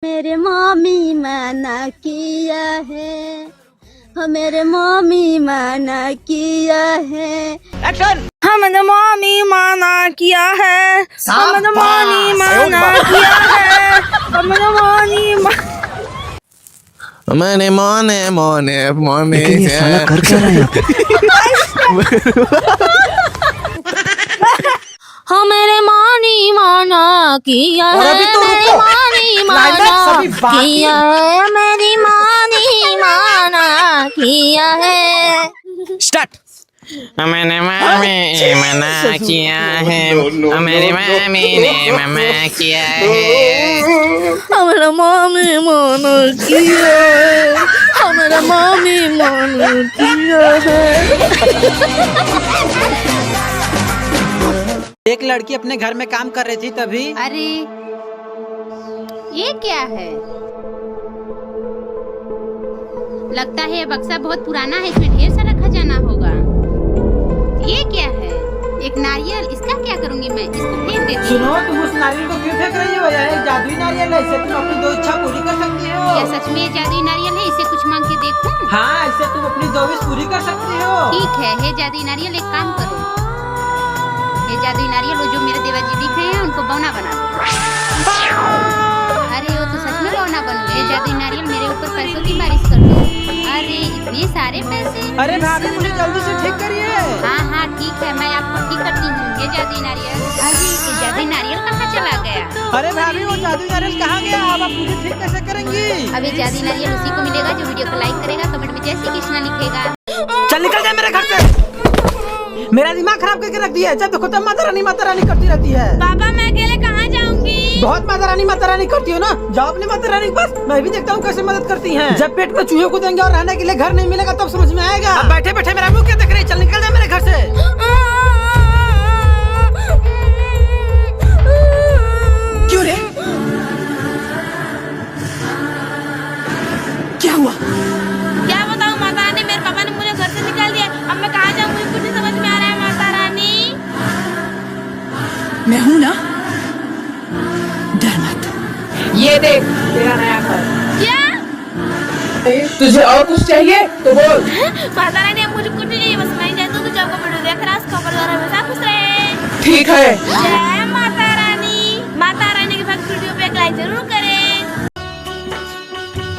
मेरे मम्मी मना किया है, मेरे मम्मी मना किया है। एक्शन। हमने मम्मी मना किया है, हमने मम्मी मना किया है, हमने मम्मी मैंने मोने मोने मोने लेकिन ये साला कर क्या रहा है यहाँ पे? हमारे मानी माना किया है, मेरी मानी माना किया है, मेरी मानी माना किया है। स्टार्ट। मैंने मामी मना किया है, मेरी मामी ने मना किया है। हमारा मामी माना किया है, हमारा मामी माना किया है। एक लड़की अपने घर में काम कर रही थी तभी अरे ये क्या है? लगता है बक्सा बहुत पुराना है, इसमें ढेर सारा खजाना होगा। ये क्या है? एक नारियल, इसका क्या करूंगी मैं? इसको फेंक देती हूँ। सुनो, तुम उस नारियल को क्यों फेंक रही हो? यह एक जादुई नारियल है, इससे तुम अपनी दो इच्छा पूरी कर सकती हो। क्या सच में ये जादुई नारियल है? इसे कुछ मांग के देखूं? हाँ, इससे तुम अपनी दो विश पूरी कर सकती हो। ठीक है, हे जादुई नारियल, एक काम करो। ये जादुई नारियल, वो जो मेरे देवा जी दिख रहे हैं, उनको बौना बना दो। अरे वो तो सच में बौना बन गए। जादुई नारियल, मेरे ऊपर पैसों की बारिश कर दो। अरे इतने सारे पैसे। अरे भाभी, मुझे जल्दी से ठीक करिए। हाँ हाँ ठीक है, मैं आपको ठीक करती हूँ। ये जादुई नारियल, अरे ये जादुई नारियल कहाँ चला गया? अरे भाभी, वो जादुई नारियल कहाँ गया? अब आप मुझे ठीक कैसे करेंगी? अब ये जादुई नारियल उसी को मिलेगा जो वीडियो को लाइक करेगा, कमेंट में जय श्री कृष्णा लिखेगा। चल निकल जाए मेरे घर से। मेरा दिमाग खराब करके रख दिया है। जब देखो तब माता रानी करती रहती है। पापा मैं अकेले कहाँ जाऊंगी? बहुत माता रानी करती हो ना, जाओ अपने माता रानी के पास। मैं भी देखता हूँ कैसे मदद करती हैं। जब पेट में चूहे को देंगे और रहने के लिए घर नहीं मिलेगा तब समझ में आएगा। अब बैठे बैठे मेरा मुंह क्या देख रही है? चल निकल जा मेरे घर से। क्यों रे? क्या हुआ? क्या बताऊँ, माता रानी, मेरे पापा ने मुझे घर से निकाल दिया। अब मैं कहाँ जाऊँ? मुझे कुछ नहीं समझ में आ रहा है। माता रानी, मैं हूं ना, डर मत। ये देख तेरा नया घर। क्या? तुझे और कुछ चाहिए तो बोल। माता रानी, अब मुझे कुछ नहीं चाहिए, बस मैं चाहती हूँ कि जब वीडियो देख रहा है खबर द्वारा हमेशा खुश रहे। ठीक है। जय माता रानी। माता रानी के साथ वीडियो पे एक लाइक जरूर करें।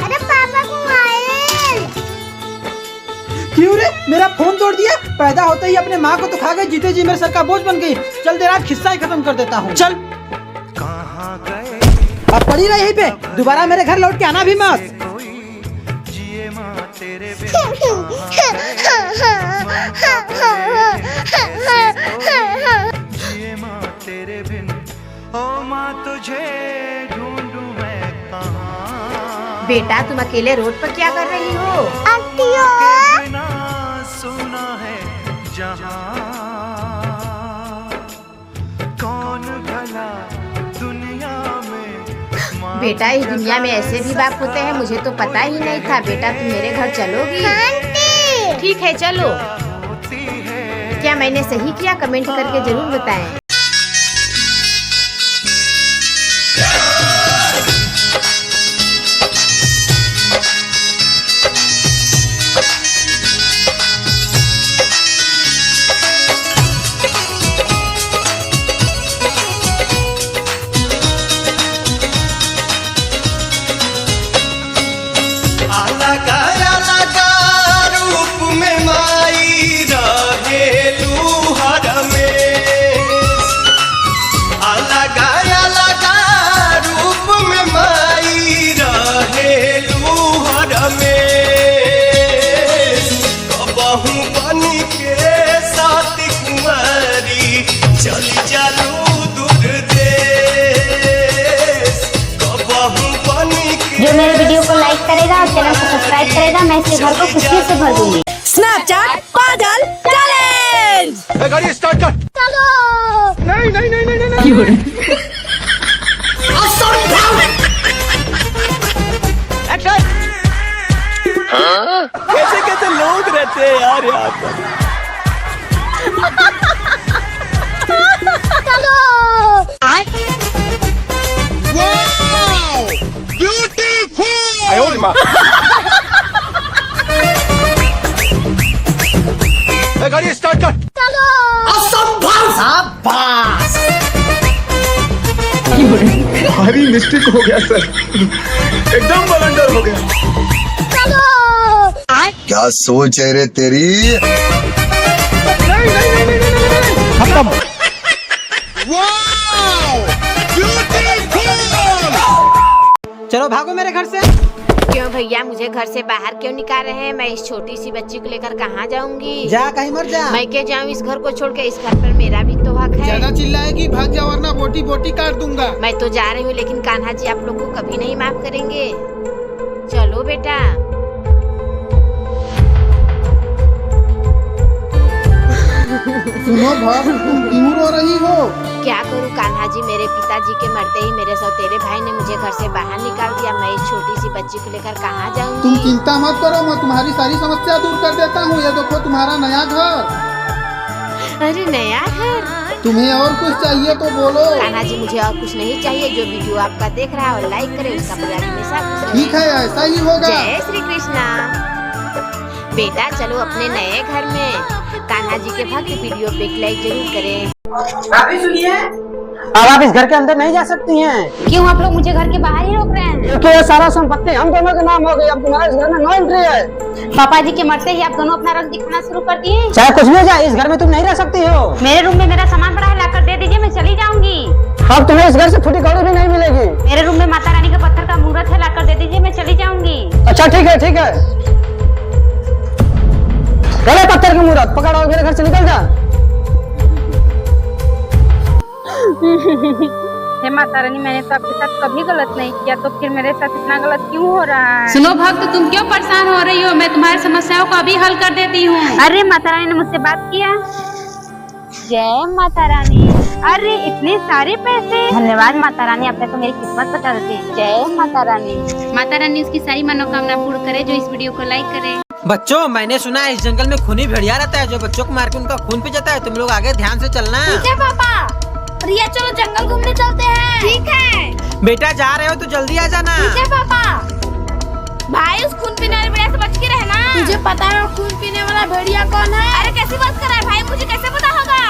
अरे पापा को मोबाइल। क्यों रे? मेरा फोन तोड़ दिया? पैदा होते ही अपने माँ को तो खा गई, जीते जी मेरे सर का बोझ बन गई। चल तेरा खिस्सा ही खत्म कर देता हूँ। चल अब पड़ी रही यहीं पे, दोबारा मेरे घर लौट के आना भी मत। बेटा, तुम अकेले रोड पर क्या कर रही हो? सुना है कौन भला दुनिया में। बेटा, इस दुनिया में ऐसे भी बाप होते हैं, मुझे तो पता ही नहीं था। बेटा, तुम मेरे घर चलोगी? ठीक है, चलो। क्या मैंने सही किया? कमेंट करके जरूर बताएं। रूप में माई रहेलू हर में। अलगा रूप में माई रहेलू हर में। कबहू बन के साथ कुंवारी चली जालू दूर देश। कबहू बन के जो मेरे वीडियो को लाइक करेगा और चैनल को सब्सक्राइब करेगा, मैं इसके घर को खुशी से भर दूंगी। स्नैपचैट पागल चैलेंज। गाड़ी स्टार्ट कर। चलो। नहीं। एक्शन। कैसे कैसे लोग रहते हैं यार यहाँ पर। चलो। माँ। गाड़ी स्टार्ट कर। भारी मिस्टेक हो गया सर, एकदम बलंडर हो गया। क्या सोच है रे तेरी? चलो भागो मेरे घर से। क्यों भैया, मुझे घर से बाहर क्यों निकाल रहे हैं? मैं इस छोटी सी बच्ची को लेकर कहाँ जाऊंगी? जा कहीं मर जा। मैं क्या जाऊँ इस घर को छोड़ के? इस घर पर मेरा भी तो हक है। ज्यादा चिल्लाएगी भाग जा वरना बोटी बोटी काट दूंगा। मैं तो जा रही हूँ, लेकिन कान्हा जी आप लोग को कभी नहीं माफ करेंगे। चलो बेटा। सुनो भाग, तुम क्यों रो रही हो? क्या करूँ कान्हा जी, मेरे पिताजी के मरते ही मेरे सौतेले भाई ने मुझे घर से बाहर निकाल दिया। मैं इस छोटी सी बच्ची को लेकर कहाँ जाऊंगी? तुम चिंता मत करो, मैं तुम्हारी सारी समस्या दूर कर देता हूँ। ये देखो तुम्हारा नया घर। अरे नया घर? तुम्हें और कुछ चाहिए तो बोलो। कान्हा जी मुझे और कुछ नहीं चाहिए। जो वीडियो आपका देख रहा है और लाइक करे उसका परिवार हमेशा खुश रहे। ठीक है, ऐसा ही होगा। जय श्री कृष्णा। बेटा चलो अपने नए घर में। कान्हा जी के भक्त वीडियो पे एक लाइक जरूर करें। आप ही सुनिए, अब आप इस घर के अंदर नहीं जा सकती हैं। क्यों आप लोग मुझे घर के बाहर ही रोक रहे हैं? क्योंकि ये सारा संपत्ति हम दोनों के नाम हो गई। अब तुम्हारे इस घर में नो एंट्री है। पापा जी के मरते ही आप दोनों अपना रंग दिखाना शुरू कर दिए। चाहे कुछ भी हो जाए, इस घर में तुम नहीं रह सकती हो। मेरे रूम में मेरा सामान पड़ा है, लाकर दे दीजिए, मैं चली जाऊंगी। अब तुम्हें इस घर से फूटी कौड़ी भी नहीं मिलेगी। मेरे रूम में माता रानी का पत्थर का मूर्त है, लाकर दे दीजिए, मैं चली जाऊंगी। अच्छा ठीक है, ठीक है। गले पत्थर की मूर्त पकड़ और मेरे घर से निकल जा। हे माता रानी, मैंने तो आपके साथ कभी गलत नहीं किया, तो फिर मेरे साथ इतना गलत क्यों हो रहा है? सुनो भक्त, तुम क्यों परेशान हो रही हो? मैं तुम्हारी समस्याओं को अभी हल कर देती हूँ। अरे माता रानी ने मुझसे बात किया। जय माता रानी। अरे इतने सारे पैसे, धन्यवाद माता रानी, आपने तो मेरी किस्मत बता दी। जय माता रानी। माता रानी उसकी सारी मनोकामना पूर्ण करे जो इस वीडियो को लाइक करे। बच्चों, मैंने सुना है इस जंगल में खूनी भेड़िया रहता है जो बच्चों को मार के उनका खून पी जाता है। तुम लोग आगे ध्यान से चलना। ठीक है पापा। रिया चलो जंगल घूमने चलते हैं। ठीक है बेटा, जा रहे हो तो जल्दी आ जाना। ठीक है पापा। भाई उस खून पीने वाले भेड़िया से बच के रहना। तुझे पता है खून पीने वाला भेड़िया कौन है? अरे कैसी बात कर रहा है भाई, मुझे कैसे पता होगा?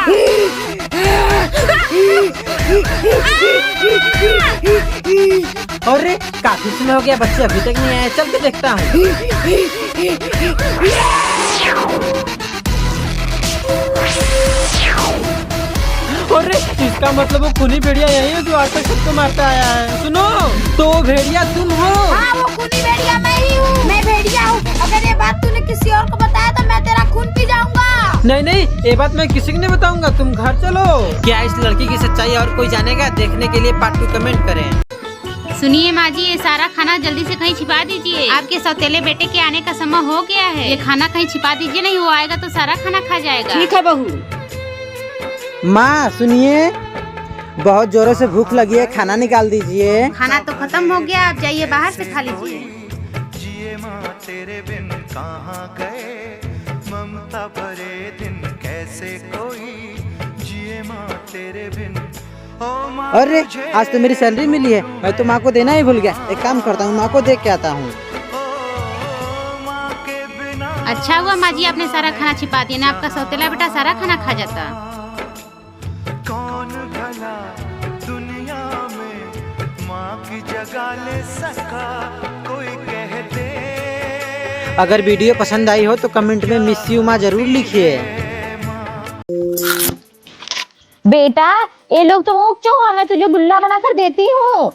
अरे काफी समय हो गया, बच्चे अभी तक नहीं आए। चल के देखता हूँ। अरे इसका मतलब वो खूनी भेड़िया यही है जो आज तक सबको मारता आया है। सुनो, तो भेड़िया तुम हो? हाँ, वो खूनी भेड़िया मैं ही हूँ। मैं भेड़िया हूँ। अगर ये बात तूने किसी और को बताया तो मैं तेरा खून पी जाऊंगा। नहीं नहीं, ये बात मैं किसी को नहीं बताऊंगा। तुम घर चलो। क्या इस लड़की की सच्चाई और कोई जानेगा? देखने के लिए पार्ट 2 कमेंट करें। सुनिए माँ जी, ये सारा खाना जल्दी से कहीं छिपा दीजिए। आपके सौतेले बेटे के आने का समय हो गया है। ये खाना कहीं छिपा दीजिए, नहीं वो आएगा तो सारा खाना खा जाएगा। ठीक है बहू। माँ सुनिए, बहुत जोरों से भूख लगी है, खाना निकाल दीजिए। खाना तो खत्म हो गया, आप जाइए बाहर से खा लीजिए। जिए माँ तेरे बिन कहाँ गए, ममता भरे दिन कैसे कोई जिए माँ तेरे बिन। अरे आज तो मेरी सैलरी मिली है, मैं तो माँ को देना ही भूल गया। एक काम करता हूँ, माँ को देख के आता हूँ। अच्छा हुआ माँ जी आपने सारा खाना छिपा दिया, ना आपका सौतेला बेटा सारा खाना खा जाता। कौन भला दुनिया में माँ की जगह ले सका कोई कह दे। अगर वीडियो पसंद आई हो तो कमेंट में मिस यू माँ जरूर लिखिए। बेटा, ये लोग तो ऊँच चूहा, मैं तुझे गुल्ला बना कर देती हूँ।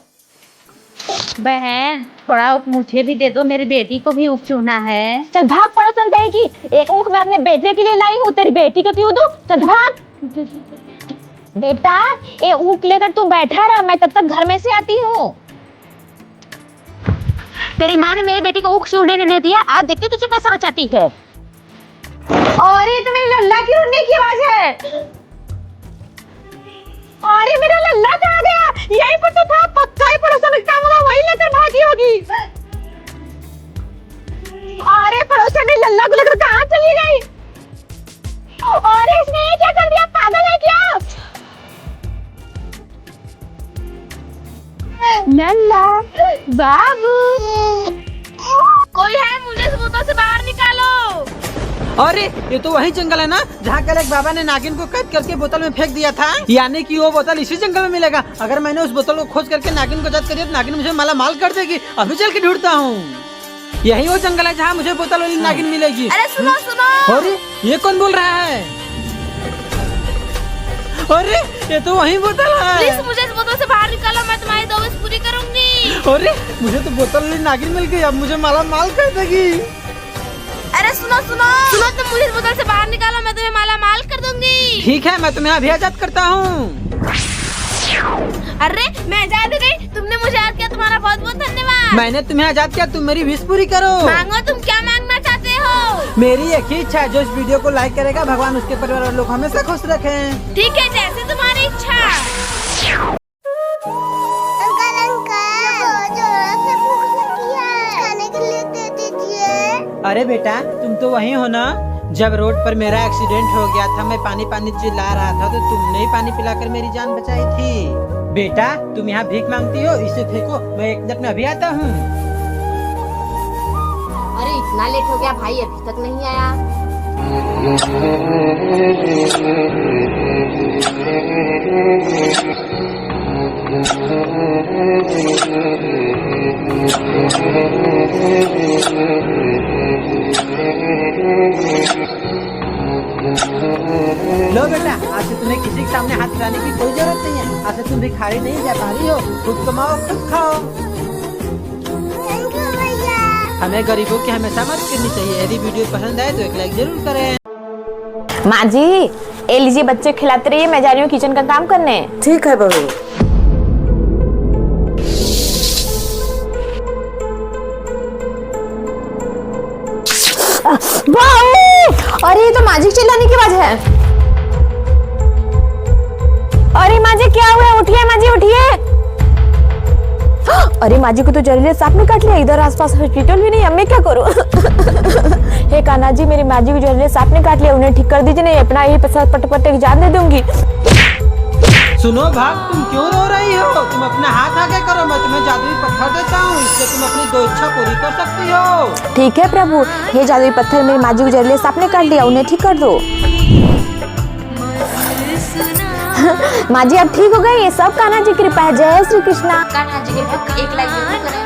बहन थोड़ा ऊख मुझे भी दे दो, मेरी बेटी को भी ऊख चूना है। चल भाग, पड़ो चल जाएगी। एक ऊँख मैं अपने बेटे के लिए लाई हूँ, तेरी बेटी को क्यों दूँ? चल भाग। बेटा, ये ऊँख लेकर तू बैठा रहा, मैं तब तक घर में से आती हूँ। तेरी माँ ने मेरी बेटी को ऊँख चूरने नहीं दिया, आज देखती तुझे कैसा बचाती है। और ये तो मेरी लल्ला की रोने की आवाज है। अरे मेरा लल्ला कहाँ गया? यहीं पर तो था, पक्का ही पड़ोसन का मुझे वही लेकर भागी होगी। अरे पड़ोसन ने लल्ला को लेकर कहाँ चली गई? अरे इसने ये क्या कर दिया? पागल है क्या? लल्ला बाबू, अरे ये तो वही जंगल है ना जहाँ कल एक बाबा ने नागिन को कैद करके बोतल में फेंक दिया था। यानी कि वो बोतल इसी जंगल में मिलेगा। अगर मैंने उस बोतल को खोज करके नागिन को जद कर दिया तो नागिन मुझे माला माल कर देगी। अभी चल के ढूंढता हूँ। यही वो जंगल है जहाँ मुझे बोतल वाली नागिन मिलेगी। अरे सुनो सुनो। अरे ये कौन बोल रहा है? अरे ये तो वही बोतल है। प्लीज मुझे इस बोतल से बाहर निकालो, मैं तुम्हारी 2 विश पूरी करूंगी। अरे मुझे तो बोतल वाली नागिन मिल गई, अब मुझे माला माल कर देगी। अरे सुनो सुनो सुनो, तुम मुझे इस बोतल से बाहर निकालो, मैं तुम्हें माला माल कर दूंगी। ठीक है, मैं तुम्हें अभी आजाद करता हूँ। अरे मैं आजाद हो गई, तुमने मुझे याद किया, तुम्हारा बहुत बहुत धन्यवाद। मैंने तुम्हें आजाद किया, तुम मेरी विश पूरी करो। मांगो, तुम क्या मांगना चाहते हो? मेरी एक ही इच्छा है, जो इस वीडियो को लाइक करेगा भगवान उसके परिवार और लोग हमेशा खुश रखें। ठीक है, जैसे तुम्हारी इच्छा। अंकल अंकल, बहुत जोर से भूख लगी है, खाने के लिए दे दीजिए। अरे बेटा, तुम तो वही हो ना जब रोड पर मेरा एक्सीडेंट हो गया था, मैं पानी पानी चिल्ला रहा था तो तुमने ही पानी पिलाकर मेरी जान बचाई थी। बेटा तुम यहाँ भीख मांगती हो, इसे फेंको, मैं 1 मिनट में अभी आता हूँ। अरे इतना लेट हो गया, भाई अभी तक नहीं आया। लो बेटा, आज से तुम्हें किसी के सामने हाथ फैलाने की कोई जरूरत नहीं है। आज से तुम भिखारी नहीं जा पा रही हो, खुद कमाओ खुद खाओ। थैंक यू भैया। हमें गरीबों की हमेशा मदद करनी चाहिए। यदि वीडियो पसंद आए तो एक लाइक जरूर करें। माँ जी, ये लीजिए, बच्चे खिलाते रहिए, मैं जा रही हूँ किचन का काम करने। ठीक है बहू। अरे ये तो माँ जी चिल्लाने की आवाज है। अरे माँ जी क्या हुआ? उठिए माँ जी, उठिए। अरे माँ जी को तो जहरीले सांप ने काट लिया। इधर आसपास हॉस्पिटल भी नहीं, अब मैं क्या करूँ? हे कान्हा जी, मेरी माँ जी को जहरीले सांप ने काट लिया, उन्हें ठीक कर दीजिए, नहीं अपना यही पट की जान दे दूंगी। सुनो भाग, तुम क्यों रो रही हो? तुम अपना हाथ आगे करो, मैं तुम्हें जादुई पत्थर देता हूँ, इससे तुम अपनी 2 इच्छा पूरी कर सकती हो। ठीक है प्रभु, हे जादुई पत्थर, मेरी माँ जी को जहरीले सांप ने काट लिया, उन्हें ठीक कर दो। माँ जी अब ठीक हो गई, ये सब कान्हा जी की कृपा है। जय श्री कृष्णा। कान्हा जी के भक्त 1 लाइक जरूर करें।